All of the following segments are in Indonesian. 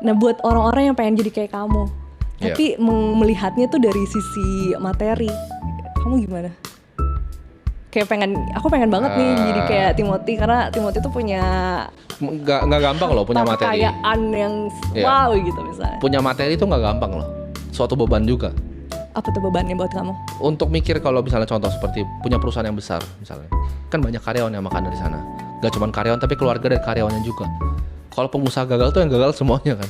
Nah buat orang-orang yang pengen jadi kayak kamu, tapi melihatnya tuh dari sisi materi, kamu gimana? Kayak aku pengen banget nih jadi kayak Timothy, karena Timothy tuh punya nggak gampang loh punya materi. Kekayaan yang wow gitu misalnya. Punya materi tuh nggak gampang loh, suatu beban juga. Apa tuh bebannya buat kamu? Untuk mikir kalau misalnya contoh seperti punya perusahaan yang besar misalnya, kan banyak karyawan yang makan dari sana. Gak cuma karyawan tapi keluarga dan karyawannya juga. Kalau pengusaha gagal tuh yang gagal semuanya kan.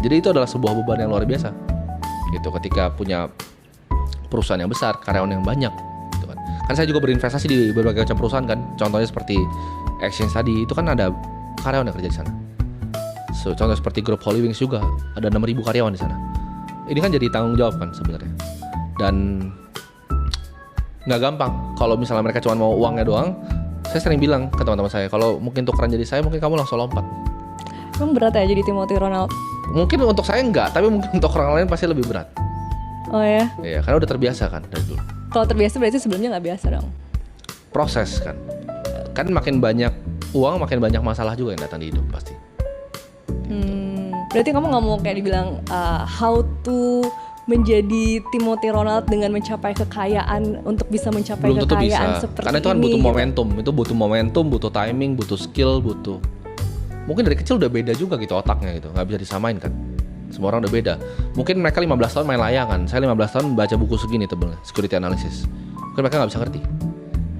Jadi itu adalah sebuah beban yang luar biasa. Gitu ketika punya perusahaan yang besar, karyawan yang banyak. Gitu kan. Kan saya juga berinvestasi di berbagai macam perusahaan kan. Contohnya seperti Exchange tadi itu kan ada karyawan yang kerja di sana. Contoh seperti grup Holy Wings juga ada 6.000 karyawan di sana. Ini kan jadi tanggung jawab kan sebenarnya. Dan nggak gampang kalau misalnya mereka cuma mau uangnya doang. Saya sering bilang ke teman-teman saya, kalau mungkin tukeran jadi saya, mungkin kamu langsung lompat. Emang berat ya jadi Timothy Ronald? Mungkin untuk saya enggak, tapi mungkin untuk orang lain pasti lebih berat. Oh ya? Iya, karena udah terbiasa kan dari dulu. Kalau terbiasa berarti sebelumnya nggak biasa dong? Proses kan. Kan makin banyak uang, makin banyak masalah juga yang datang di hidup pasti. Berarti kamu nggak mau kayak dibilang how to menjadi Timothy Ronald dengan mencapai kekayaan untuk bisa mencapai belum tentu kekayaan bisa. seperti Karena itu kan ini, butuh gitu. momentum. Itu butuh momentum, butuh timing, butuh skill, butuh. Mungkin dari kecil udah beda juga gitu otaknya gitu. Nggak bisa disamain kan. Semua orang udah beda. Mungkin mereka 15 tahun main layangan. Saya 15 tahun baca buku segini tebelnya, security analysis. Mungkin mereka nggak bisa ngerti.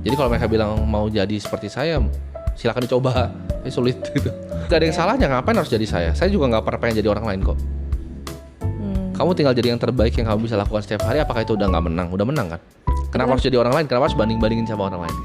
Jadi kalau mereka bilang mau jadi seperti saya, silakan dicoba. Sulit gitu. Gak ada yang salahnya, ngapain harus jadi saya? Saya juga nggak pernah pengen jadi orang lain kok. Kamu tinggal jadi yang terbaik yang kamu bisa lakukan setiap hari. Apakah itu udah nggak menang? Udah menang kan? Kenapa harus jadi orang lain? Kenapa harus banding-bandingin sama orang lain?